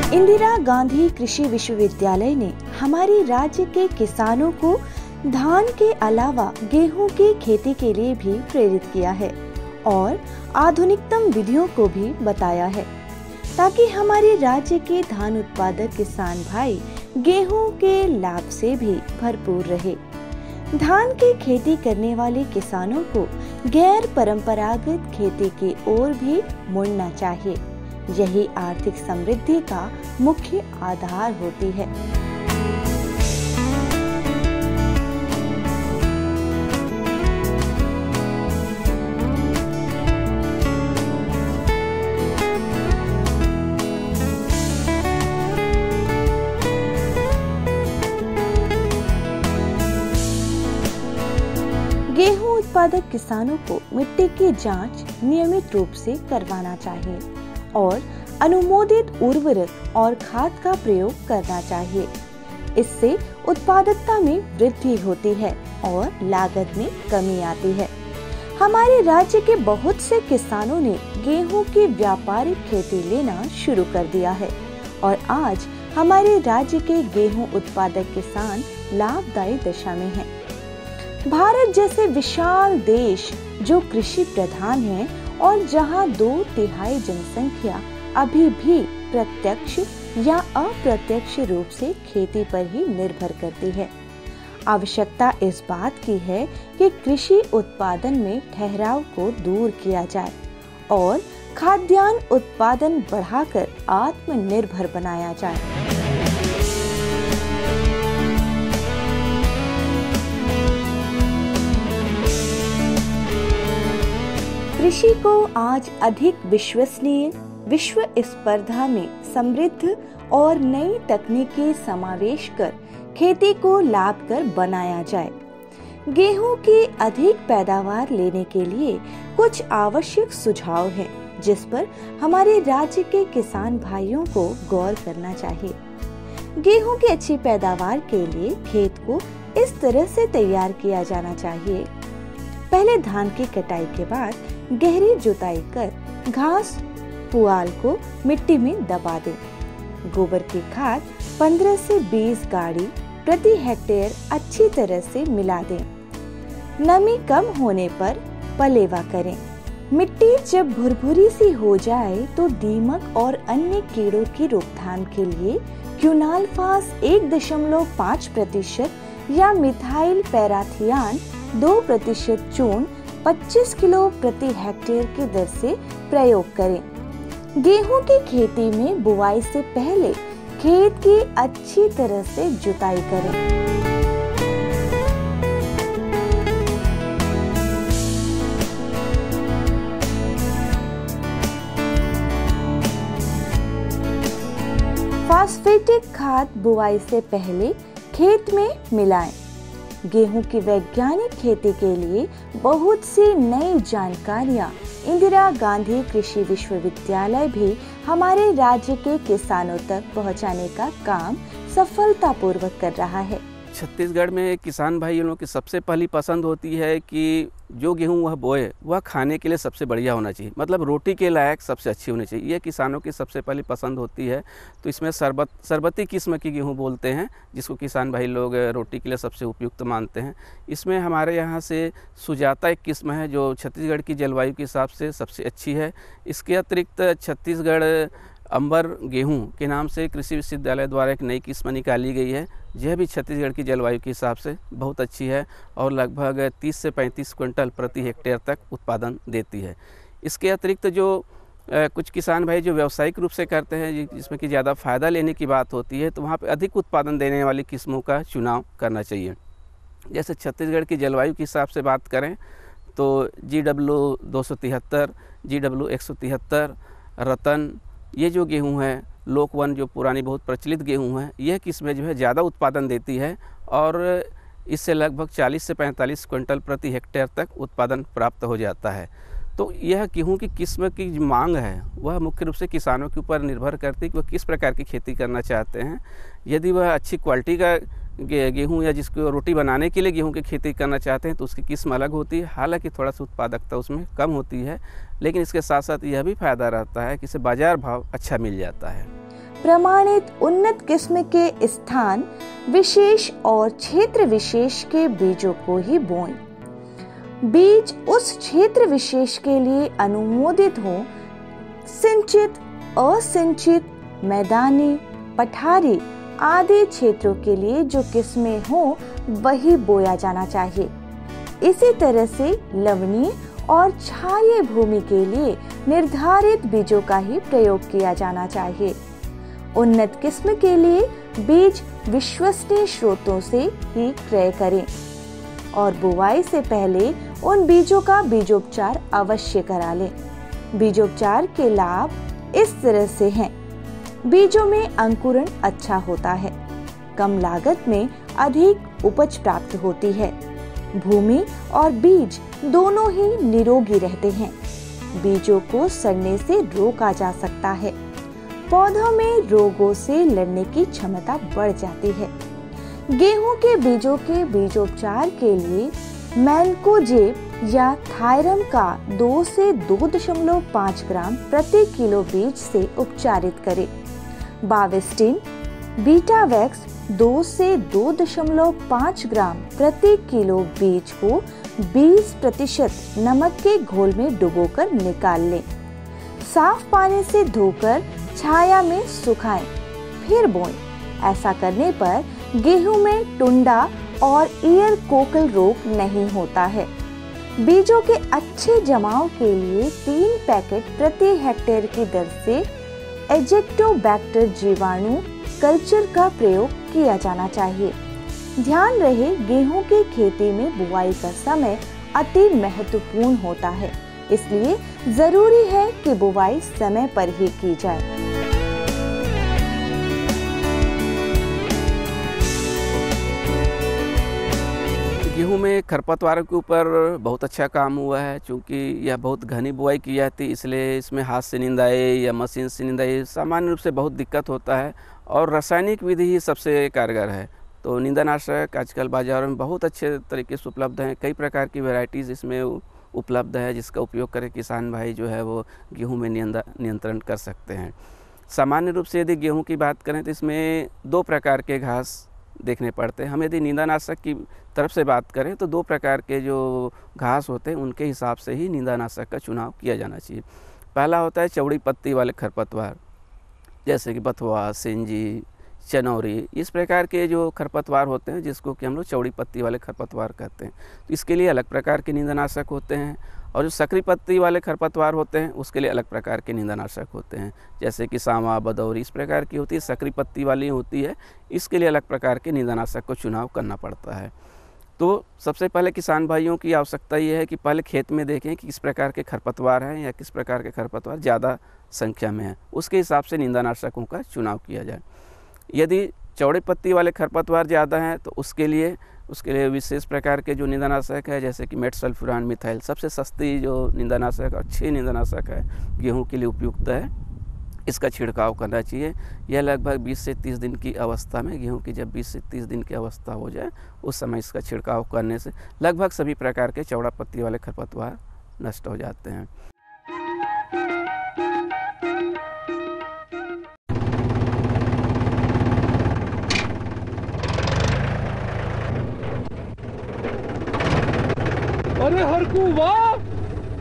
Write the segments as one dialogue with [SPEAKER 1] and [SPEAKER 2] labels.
[SPEAKER 1] इंदिरा गांधी कृषि विश्वविद्यालय ने हमारे राज्य के किसानों को धान के अलावा गेहूं की खेती के लिए भी प्रेरित किया है और आधुनिकतम विधियों को भी बताया है, ताकि हमारे राज्य के धान उत्पादक किसान भाई गेहूं के लाभ से भी भरपूर रहे। धान की खेती करने वाले किसानों को गैर परंपरागत खेती की ओर भी मुड़ना चाहिए। यही आर्थिक समृद्धि का मुख्य आधार होती है। गेहूं उत्पादक किसानों को मिट्टी की जांच नियमित रूप से करवाना चाहिए और अनुमोदित उर्वरक और खाद का प्रयोग करना चाहिए। इससे उत्पादकता में वृद्धि होती है और लागत में कमी आती है। हमारे राज्य के बहुत से किसानों ने गेहूं की व्यापारिक खेती लेना शुरू कर दिया है और आज हमारे राज्य के गेहूं उत्पादक किसान लाभदायी दशा में हैं। भारत जैसे विशाल देश जो कृषि प्रधान है और जहां 2/3 जनसंख्या अभी भी प्रत्यक्ष या अप्रत्यक्ष रूप से खेती पर ही निर्भर करती है, आवश्यकता इस बात की है कि कृषि उत्पादन में ठहराव को दूर किया जाए और खाद्यान्न उत्पादन बढ़ाकर आत्मनिर्भर बनाया जाए। कृषि को आज अधिक विश्वसनीय, विश्व स्पर्धा में समृद्ध और नई तकनीकी समावेश कर खेती को लाभकर बनाया जाए। गेहूं की अधिक पैदावार लेने के लिए कुछ आवश्यक सुझाव हैं, जिस पर हमारे राज्य के किसान भाइयों को गौर करना चाहिए। गेहूं की अच्छी पैदावार के लिए खेत को इस तरह से तैयार किया जाना चाहिए। पहले धान की कटाई के बाद गहरी जुताई कर घास पुआल को मिट्टी में दबा दें। गोबर की खाद 15 से 20 गाड़ी प्रति हेक्टेयर अच्छी तरह से मिला दें। नमी कम होने पर पलेवा करें। मिट्टी जब भुरभुरी सी हो जाए तो दीमक और अन्य कीड़ों की रोकथाम के लिए क्यूनालफास 1.5% या मिथाइल पैराथियान 2% चूर्ण 25 किलो प्रति हेक्टेयर की दर से प्रयोग करें। गेहूं की खेती में बुआई से पहले खेत की अच्छी तरह से जुताई करें। फास्फेटिक खाद बुआई से पहले खेत में मिलाएं। गेहूं की वैज्ञानिक खेती के लिए बहुत सी नई जानकारियां इंदिरा गांधी कृषि विश्वविद्यालय भी हमारे राज्य के किसानों तक पहुंचाने का काम सफलतापूर्वक कर रहा है।
[SPEAKER 2] छत्तीसगढ़ में किसान भाइयों की सबसे पहली पसंद होती है कि जो गेहूं वह बोए वह खाने के लिए सबसे बढ़िया होना चाहिए, मतलब रोटी के लायक सबसे अच्छी होनी चाहिए। ये किसानों की सबसे पहली पसंद होती है। तो इसमें शरबती किस्म की गेहूं बोलते हैं, जिसको किसान भाई लोग रोटी के लिए सबसे उपयुक्त मानते हैं। इसमें हमारे यहाँ से सुजाता एक किस्म है जो छत्तीसगढ़ की जलवायु के हिसाब से सबसे अच्छी है। इसके अतिरिक्त छत्तीसगढ़ अंबर गेहूं के नाम से कृषि विश्वविद्यालय द्वारा एक नई किस्म निकाली गई है। यह भी छत्तीसगढ़ की जलवायु के हिसाब से बहुत अच्छी है और लगभग 30 से 35 क्विंटल प्रति हेक्टेयर तक उत्पादन देती है। इसके अतिरिक्त जो कुछ किसान भाई जो व्यावसायिक रूप से करते हैं, जिसमें कि ज़्यादा फ़ायदा लेने की बात होती है, तो वहाँ पे अधिक उत्पादन देने वाली किस्मों का चुनाव करना चाहिए। जैसे छत्तीसगढ़ की जलवायु के हिसाब से बात करें तो GW 273, GW 173, रतन, ये जो गेहूं है, लोकवन जो पुरानी बहुत प्रचलित गेहूं है, यह किस्में जो है ज़्यादा उत्पादन देती है और इससे लगभग 40 से 45 क्विंटल प्रति हेक्टेयर तक उत्पादन प्राप्त हो जाता है। तो यह गेहूं की किस्म की जो मांग है वह मुख्य रूप से किसानों के ऊपर निर्भर करती है कि वह किस प्रकार की खेती करना चाहते हैं। यदि वह अच्छी क्वालिटी का गेहूं या जिसको रोटी बनाने के लिए गेहूं की खेती करना चाहते हैं तो उसकी किस्म अलग होती है। हालांकि थोड़ा सा उत्पादकता उसमें कम होती है, लेकिन इसके साथ साथ यह भी फायदा रहता है कि इसे बाजार भाव अच्छा मिल जाता है।
[SPEAKER 1] प्रमाणित उन्नत किस्म के स्थान विशेष और क्षेत्र विशेष के बीजों को ही बोएं। बीज उस क्षेत्र विशेष के लिए अनुमोदित हो। सिंचित, असिंचित, मैदानी, पठारी आदि क्षेत्रों के लिए जो किस्में हो वही बोया जाना चाहिए। इसी तरह से लवणीय और छाये भूमि के लिए निर्धारित बीजों का ही प्रयोग किया जाना चाहिए। उन्नत किस्म के लिए बीज विश्वसनीय स्रोतों से ही क्रय करें और बुवाई से पहले उन बीजों का बीजोपचार अवश्य करा लें। बीजोपचार के लाभ इस तरह से हैं। बीजों में अंकुरण अच्छा होता है, कम लागत में अधिक उपज प्राप्त होती है, भूमि और बीज दोनों ही निरोगी रहते हैं, बीजों को सड़ने से रोका जा सकता है, पौधों में रोगों से लड़ने की क्षमता बढ़ जाती है। गेहूं के बीजों के बीजोपचार के लिए मैनकोजेब या थायरम का 2 से 2.5 ग्राम प्रति किलो बीज से उपचारित करें। बाविस्टिन, बीटावैक्स 2 से 2.5 ग्राम प्रति किलो बीज को 20% नमक के घोल में डुबोकर निकाल लें। साफ पानी से धोकर छाया में सुखाएं, फिर बोएं। ऐसा करने पर गेहूं में टुंडा और ईयर कोकल रोग नहीं होता है। बीजों के अच्छे जमाव के लिए 3 पैकेट प्रति हेक्टेयर की दर से एजेक्टोबैक्टर जीवाणु कल्चर का प्रयोग किया जाना चाहिए। ध्यान रहे, गेहूं की खेती में बुआई का समय अति महत्वपूर्ण होता है, इसलिए जरूरी है कि बुवाई समय पर ही की जाए।
[SPEAKER 2] गेहूं में खरपतवारों के ऊपर बहुत अच्छा काम हुआ है, क्योंकि यह बहुत घनी बुआई की जाती है, इसलिए इसमें हाथ से निंदाई या मशीन से निंदाई सामान्य रूप से बहुत दिक्कत होता है और रासायनिक विधि ही सबसे कारगर है। तो निंदानाशक आजकल बाज़ारों में बहुत अच्छे तरीके से उपलब्ध हैं, कई प्रकार की वैरायटीज़ इसमें उपलब्ध है, जिसका उपयोग करके किसान भाई जो है वो गेहूँ में नियंत्रण कर सकते हैं। सामान्य रूप से यदि गेहूँ की बात करें तो इसमें 2 प्रकार के घास देखने पड़ते हैं। हम यदि निंदानाशक की तरफ से बात करें तो 2 प्रकार के जो घास होते हैं उनके हिसाब से ही निंदानाशक का चुनाव किया जाना चाहिए। पहला होता है चौड़ी पत्ती वाले खरपतवार, जैसे कि बथुआ, सिंजी, चनौरी, इस प्रकार के जो खरपतवार होते हैं जिसको कि हम लोग चौड़ी पत्ती वाले खरपतवार कहते हैं। तो इसके लिए अलग प्रकार के निंदानाशक होते हैं, और जो सकरी पत्ती वाले खरपतवार होते हैं उसके लिए अलग प्रकार के निंदानाशक होते हैं, जैसे कि सांवा, बदौरी, इस प्रकार की होती है। सकरी पत्ती वाली होती है, इसके लिए अलग प्रकार के निंदानाशक को चुनाव करना पड़ता है। तो सबसे पहले किसान भाइयों की आवश्यकता ये है कि पहले खेत में देखें कि किस प्रकार के खरपतवार हैं या किस प्रकार के खरपतवार ज़्यादा संख्या में हैं, उसके हिसाब से निंदानाशकों का चुनाव किया जाए। यदि चौड़े पत्ती वाले खरपतवार ज़्यादा हैं तो उसके लिए विशेष प्रकार के जो निंदानाशक है, जैसे कि मेटसल्फ्यूरान मिथाइल, सबसे सस्ती जो निंदानाशक अच्छी निंदानाशक है, गेहूं के लिए उपयुक्त है, इसका छिड़काव करना चाहिए। यह लगभग 20 से 30 दिन की अवस्था में, गेहूं की जब 20 से 30 दिन की अवस्था हो जाए उस समय इसका छिड़काव करने से लगभग सभी प्रकार के चौड़ा पत्ती वाले खरपतवार नष्ट हो जाते हैं।
[SPEAKER 3] अरे हरकू वाह,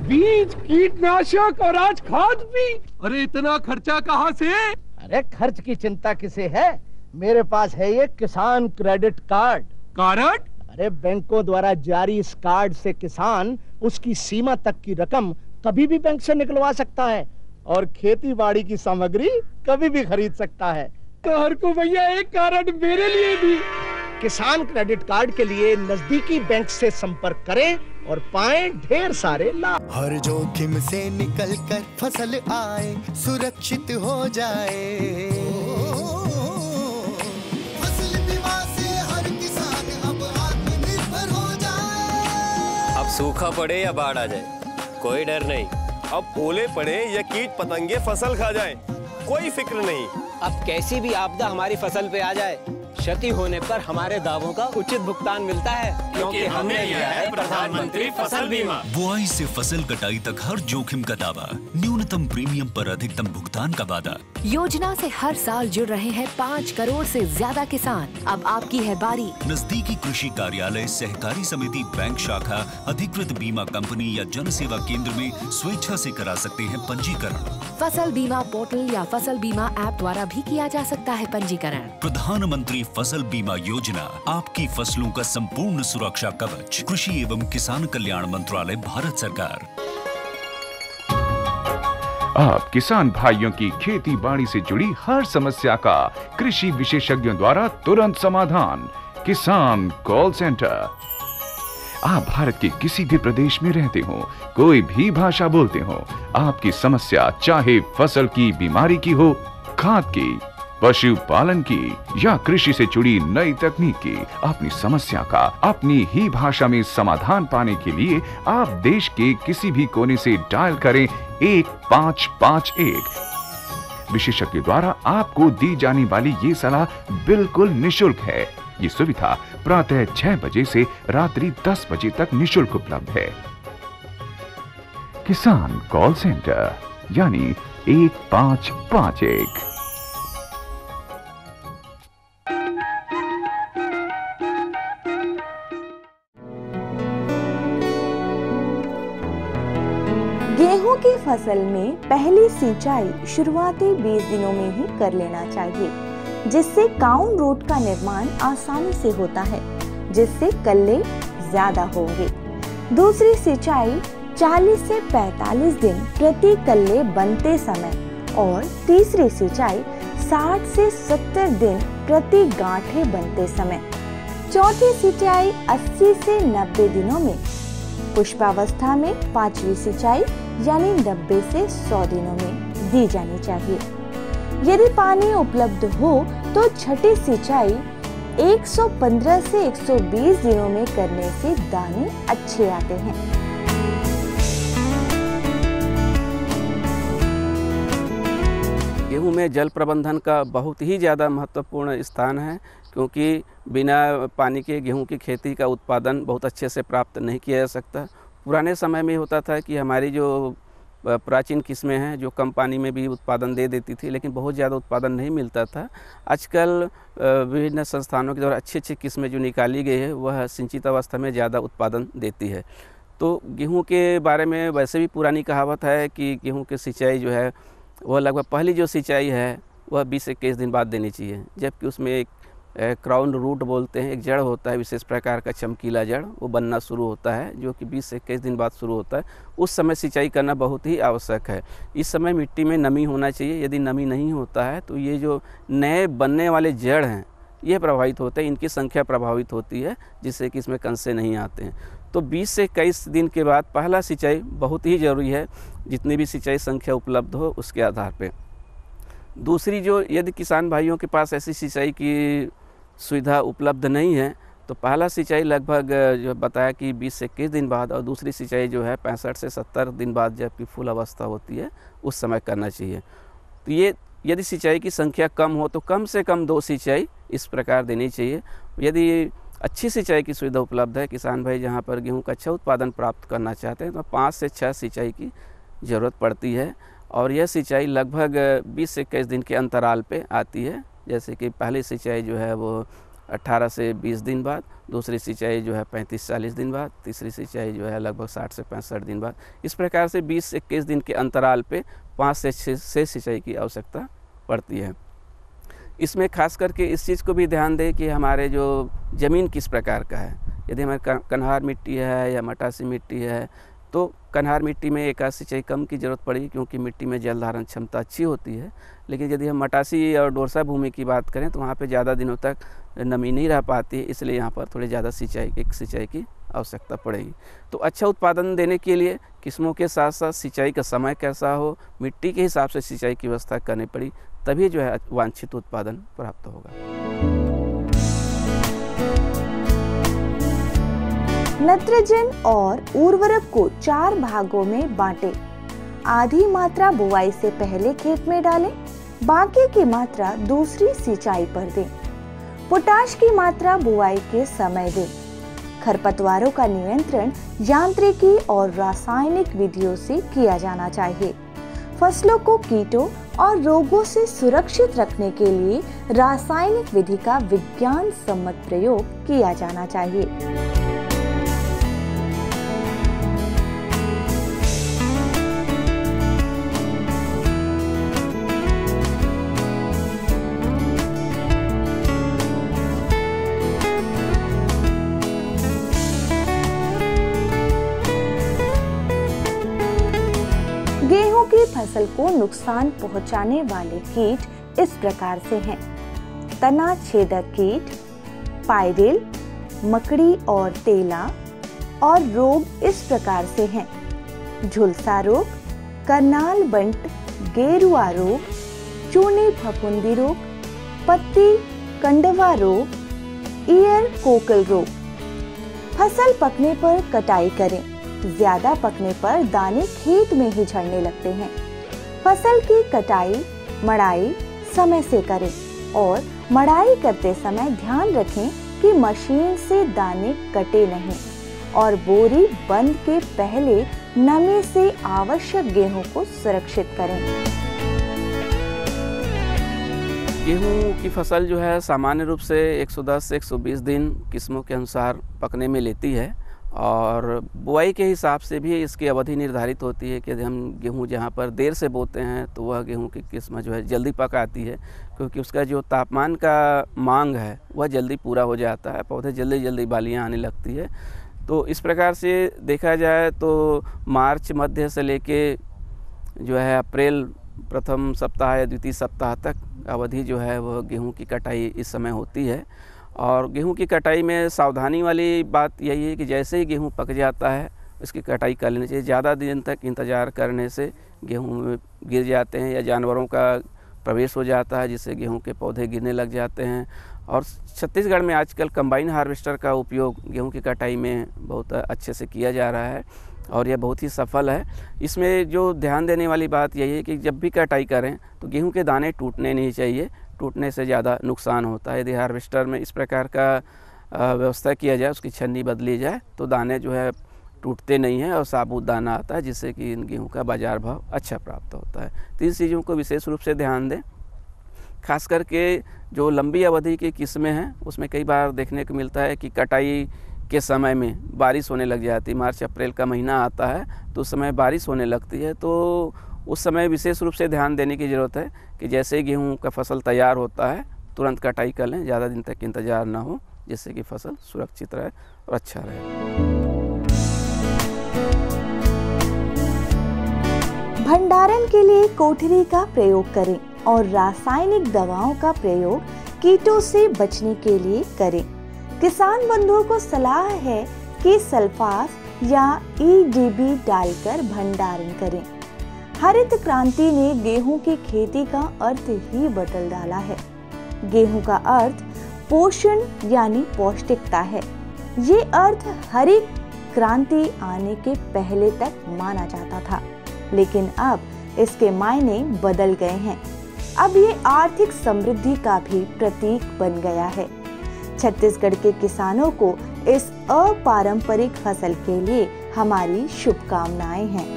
[SPEAKER 3] बीज, कीटनाशक और आज खाद भी। अरे इतना खर्चा कहाँ से?
[SPEAKER 4] अरे खर्च की चिंता किसे है, मेरे पास है ये किसान क्रेडिट कार्ड।
[SPEAKER 3] कार्ड?
[SPEAKER 4] अरे बैंकों द्वारा जारी इस कार्ड से किसान उसकी सीमा तक की रकम कभी भी बैंक से निकलवा सकता है और खेती बाड़ी की सामग्री कभी भी खरीद सकता है।
[SPEAKER 3] तो हरकू भैया एक कार्ड मेरे लिए भी।
[SPEAKER 4] किसान क्रेडिट कार्ड के लिए नजदीकी बैंक से संपर्क करें और पाएं ढेर सारे लाभ।
[SPEAKER 5] हर जोखिम से निकल कर फसल आए, सुरक्षित हो जाए, फसल बीमा से हर किसान अब आत्मनिर्भर हो जाए।
[SPEAKER 6] अब सूखा पड़े या बाढ़ आ जाए कोई डर नहीं,
[SPEAKER 7] अब ओले पड़े या कीट पतंगे फसल खा जाए कोई फिक्र नहीं।
[SPEAKER 8] अब कैसी भी आपदा हमारी फसल पे आ जाए
[SPEAKER 6] क्षति होने पर हमारे दावों का उचित भुगतान मिलता है, क्योंकि हमने लिया है प्रधानमंत्री फसल बीमा।
[SPEAKER 8] बुआई से फसल कटाई तक हर जोखिम का दावा, न्यूनतम प्रीमियम पर अधिकतम भुगतान का वादा।
[SPEAKER 9] योजना से हर साल जुड़ रहे हैं 5 करोड़ से ज्यादा किसान। अब आपकी है बारी।
[SPEAKER 8] नजदीकी कृषि कार्यालय, सहकारी समिति, बैंक शाखा, अधिकृत बीमा कंपनी या जन सेवा केंद्र में स्वेच्छा से करा सकते हैं पंजीकरण।
[SPEAKER 9] फसल बीमा पोर्टल या फसल बीमा ऐप द्वारा भी किया जा सकता है पंजीकरण।
[SPEAKER 8] प्रधानमंत्री फसल बीमा योजना, आपकी फसलों का संपूर्ण सुरक्षा कवच। कृषि एवं किसान कल्याण मंत्रालय, भारत सरकार।
[SPEAKER 10] आप किसान भाइयों की खेती बाड़ी से जुड़ी हर समस्या का कृषि विशेषज्ञों द्वारा तुरंत समाधान। किसान कॉल सेंटर। आप भारत के किसी भी प्रदेश में रहते हो, कोई भी भाषा बोलते हो, आपकी समस्या चाहे फसल की बीमारी की हो, खाद की, पशुपालन की या कृषि से जुड़ी नई तकनीक की, अपनी समस्या का अपनी ही भाषा में समाधान पाने के लिए आप देश के किसी भी कोने से डायल करें 1551। विशेषज्ञ द्वारा आपको दी जाने वाली ये सलाह बिल्कुल निशुल्क है। ये सुविधा प्रातः 6 बजे से रात्रि 10 बजे तक निशुल्क उपलब्ध है। किसान कॉल सेंटर यानी 1551।
[SPEAKER 1] गेहूं की फसल में पहली सिंचाई शुरुआती 20 दिनों में ही कर लेना चाहिए, जिससे काउन रूट का निर्माण आसानी से होता है, जिससे कल्ले ज्यादा होंगे। दूसरी सिंचाई 40 से 45 दिन प्रति कल्ले बनते समय और तीसरी सिंचाई 60 से 70 दिन प्रति गांठे बनते समय। चौथी सिंचाई 80 से 90 दिनों में। पुष्पावस्था में पांचवी सिंचाई यानी 90 से 100 दिनों में दी जानी चाहिए। यदि पानी उपलब्ध हो तो छठी सिंचाई 115 से 120 दिनों में करने से दाने अच्छे आते हैं।
[SPEAKER 2] गेहूं में जल प्रबंधन का बहुत ही ज़्यादा महत्वपूर्ण स्थान है, क्योंकि बिना पानी के गेहूं की खेती का उत्पादन बहुत अच्छे से प्राप्त नहीं किया जा सकता। पुराने समय में होता था कि हमारी जो प्राचीन किस्में हैं जो कम पानी में भी उत्पादन दे देती थी, लेकिन बहुत ज़्यादा उत्पादन नहीं मिलता था। आजकल विभिन्न संस्थानों के द्वारा अच्छी अच्छी किस्में जो निकाली गई है वह सिंचित अवस्था में ज़्यादा उत्पादन देती है। तो गेहूं के बारे में वैसे भी पुरानी कहावत है कि गेहूं की सिंचाई जो है वह लगभग पहली जो सिंचाई है वह 20 से 21 दिन बाद देनी चाहिए, जबकि उसमें एक क्राउन रूट बोलते हैं, एक जड़ होता है विशेष प्रकार का चमकीला जड़, वो बनना शुरू होता है जो कि 20 से 21 दिन बाद शुरू होता है। उस समय सिंचाई करना बहुत ही आवश्यक है। इस समय मिट्टी में नमी होना चाहिए। यदि नमी नहीं होता है तो ये जो नए बनने वाले जड़ हैं ये प्रभावित होते हैं, इनकी संख्या प्रभावित होती है, जिससे कि इसमें कंसे नहीं आते हैं। तो 20 से 21 दिन के बाद पहला सिंचाई बहुत ही ज़रूरी है, जितनी भी सिंचाई संख्या उपलब्ध हो उसके आधार पे। दूसरी जो यदि किसान भाइयों के पास ऐसी सिंचाई की सुविधा उपलब्ध नहीं है तो पहला सिंचाई लगभग जो बताया कि 20 से 21 दिन बाद और दूसरी सिंचाई जो है 65 से 70 दिन बाद जबकि फूल अवस्था होती है उस समय करना चाहिए। तो ये यदि सिंचाई की संख्या कम हो तो कम से कम 2 सिंचाई इस प्रकार देनी चाहिए। यदि अच्छी सिंचाई की सुविधा उपलब्ध है, किसान भाई जहाँ पर गेहूं का अच्छा उत्पादन प्राप्त करना चाहते हैं तो 5 से 6 सिंचाई की ज़रूरत पड़ती है और यह सिंचाई लगभग 20 से 21 दिन के अंतराल पे आती है। जैसे कि पहली सिंचाई जो है वो 18 से 20 दिन बाद, दूसरी सिंचाई जो है 35-40 दिन बाद, तीसरी सिंचाई जो है लगभग 60 से 65 दिन बाद। इस प्रकार से 20 से 21 दिन के अंतराल पे 5 से 6 सिंचाई की आवश्यकता पड़ती है। इसमें खास करके इस चीज़ को भी ध्यान दें कि हमारे जो ज़मीन किस प्रकार का है। यदि हमारे कन्हार मिट्टी है या मटासी मिट्टी है तो कन्हार मिट्टी में एक आध सिंचाई कम की ज़रूरत पड़ेगी, क्योंकि मिट्टी में जल धारण क्षमता अच्छी होती है। लेकिन यदि हम मटासी और डोरसा भूमि की बात करें तो वहाँ पे ज़्यादा दिनों तक नमी नहीं रह पाती है, इसलिए यहाँ पर थोड़ी ज़्यादा सिंचाई की आवश्यकता पड़ेगी। तो अच्छा उत्पादन देने के लिए किस्मों के साथ साथ सिंचाई का समय कैसा हो, मिट्टी के हिसाब से सिंचाई की व्यवस्था करनी पड़ी, तभी जो है वांछित उत्पादन प्राप्त होगा।
[SPEAKER 1] नाइट्रोजन और उर्वरक को 4 भागों में बांटें। आधी मात्रा बुआई से पहले खेत में डालें, बाकी की मात्रा दूसरी सिंचाई पर दें। पोटाश की मात्रा बुआई के समय दें। खरपतवारों का नियंत्रण यांत्रिकी और रासायनिक विधियों से किया जाना चाहिए। फसलों को कीटों और रोगों से सुरक्षित रखने के लिए रासायनिक विधि का विज्ञान सम्मत प्रयोग किया जाना चाहिए। गेहूं की फसल को नुकसान पहुंचाने वाले कीट इस प्रकार से हैं: तना छेदक कीट, पायरिल, मकड़ी और तेला। और रोग इस प्रकार से हैं: झुलसा रोग, करनाल बंट, गेरुआ रोग, चूनी फफूंदी रोग, पत्ती कंडवा रोग, ईयर कोकल रोग। फसल पकने पर कटाई करें। ज्यादा पकने पर दाने खेत में ही झड़ने लगते हैं। फसल की कटाई, मड़ाई समय से करें और मड़ाई करते समय ध्यान रखें कि मशीन से दाने कटे नहीं और बोरी बंद के पहले नमी से आवश्यक गेहूं को सुरक्षित करें।
[SPEAKER 2] गेहूं की फसल जो है सामान्य रूप से 110 से 120 दिन किस्मों के अनुसार पकने में लेती है और बुआई के हिसाब से भी इसकी अवधि निर्धारित होती है कि हम गेहूं जहां पर देर से बोते हैं तो वह गेहूं की किस्म जो है जल्दी पक आती है, क्योंकि उसका जो तापमान का मांग है वह जल्दी पूरा हो जाता है, पौधे जल्दी जल्दी बालियां आने लगती है। तो इस प्रकार से देखा जाए तो मार्च मध्य से लेके जो है अप्रैल प्रथम सप्ताह या द्वितीय सप्ताह तक अवधि जो है वह गेहूँ की कटाई इस समय होती है। और गेहूं की कटाई में सावधानी वाली बात यही है कि जैसे ही गेहूं पक जाता है उसकी कटाई कर लेनी चाहिए। ज़्यादा दिन तक इंतज़ार करने से गेहूं में गिर जाते हैं या जानवरों का प्रवेश हो जाता है, जिससे गेहूं के पौधे गिरने लग जाते हैं। और छत्तीसगढ़ में आजकल कंबाइन हार्वेस्टर का उपयोग गेहूं की कटाई में बहुत अच्छे से किया जा रहा है और यह बहुत ही सफल है। इसमें जो ध्यान देने वाली बात यही है कि जब भी कटाई करें तो गेहूं के दाने टूटने नहीं चाहिए, टूटने से ज़्यादा नुकसान होता है। यदि हार्वेस्टर में इस प्रकार का व्यवस्था किया जाए, उसकी छन्नी बदली जाए तो दाने जो है टूटते नहीं हैं और साबुत दाना आता है, जिससे कि इन गेहूं का बाज़ार भाव अच्छा प्राप्त होता है। तो इन चीज़ों को विशेष रूप से ध्यान दें। खास करके जो लंबी अवधि की किस्में हैं उसमें कई बार देखने को मिलता है कि कटाई के समय में बारिश होने लग जाती है। मार्च अप्रैल का महीना आता है तो उस समय बारिश होने लगती है, तो उस समय विशेष रूप से ध्यान देने की ज़रूरत है कि जैसे ही गेहूं का फसल तैयार होता है तुरंत कटाई कर लें, ज़्यादा दिन तक इंतज़ार ना हो, जिससे कि फसल सुरक्षित रहे और अच्छा रहे।
[SPEAKER 1] भंडारण के लिए कोठरी का प्रयोग करें और रासायनिक दवाओं का प्रयोग कीटों से बचने के लिए करें। किसान बंधुओं को सलाह है कि सल्फास या EDB डालकर भंडारण करें। हरित क्रांति ने गेहूं की खेती का अर्थ ही बदल डाला है। गेहूं का अर्थ पोषण यानी पौष्टिकता है। ये अर्थ हरित क्रांति आने के पहले तक माना जाता था, लेकिन अब इसके मायने बदल गए हैं। अब ये आर्थिक समृद्धि का भी प्रतीक बन गया है। छत्तीसगढ़ के किसानों को इस अपारंपरिक फसल के लिए हमारी शुभकामनाएं हैं।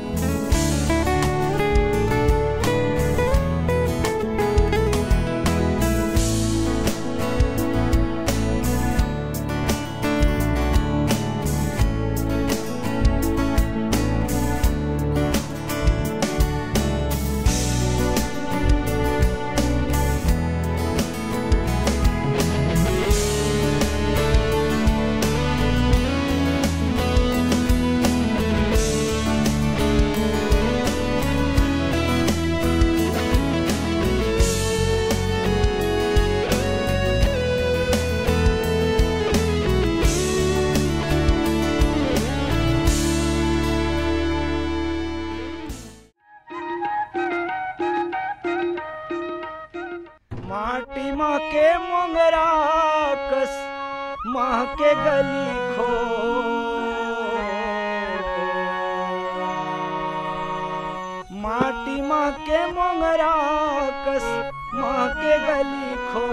[SPEAKER 4] माटी माँ के मोंगरा कस माँ के गली खो, माटी माँ के मोंगरा कस माँ के गली खो।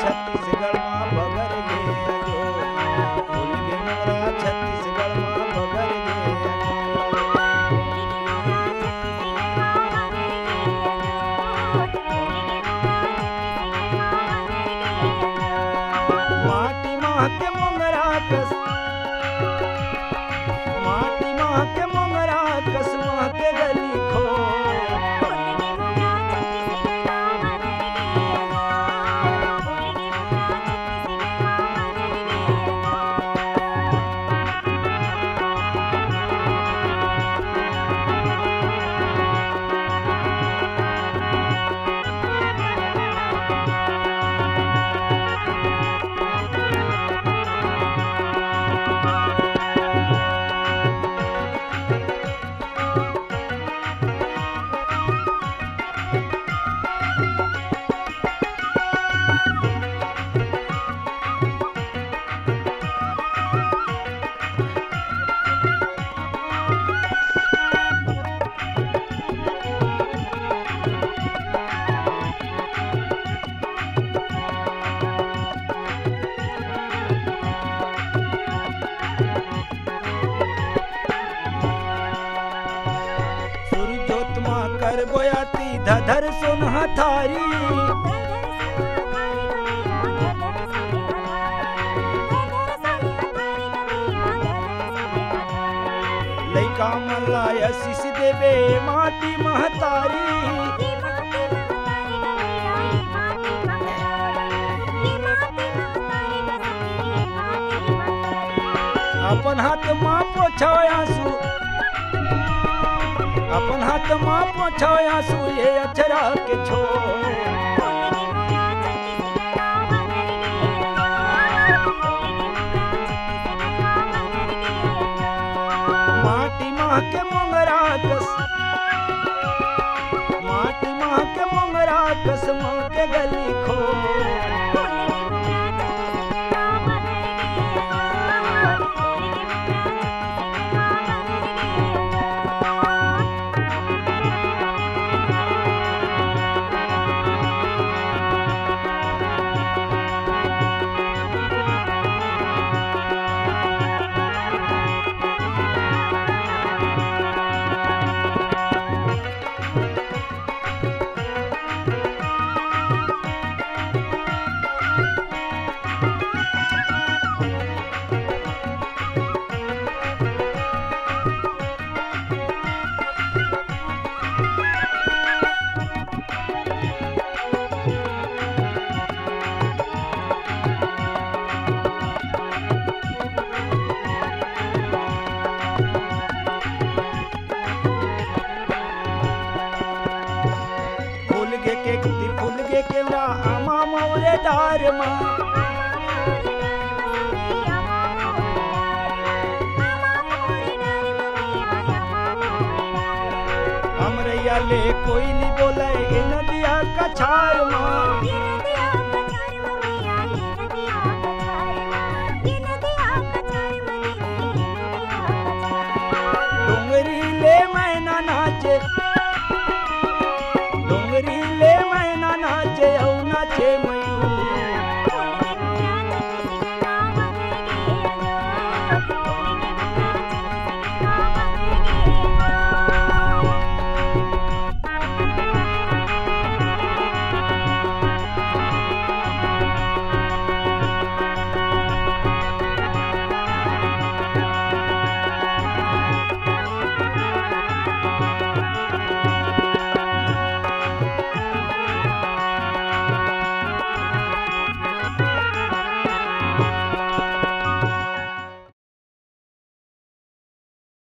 [SPEAKER 11] छत्तीसगढ़ मां बगर गे अजो फूल गे मोरा छत्तीसगढ़ मां बगर गे माटी माह के मोंगरा कस माटी माह के मोंगरा कस माह के गली खो कर बोयाती धधर सुनहा थारी लइका मल्लाय शीश देवे माटी महतारी अपन हाथ मां पोछो आंसू अपन हाथ मां पोछो आंसू ये अचरा के छो माटी माह के मोंगरा कस माटी माह के मोंगरा कस मां के गली खो फूल गे केवड़ा आमा मोरे डार मां हमरैया ले कोई नी बोले ए नदिया का छार मां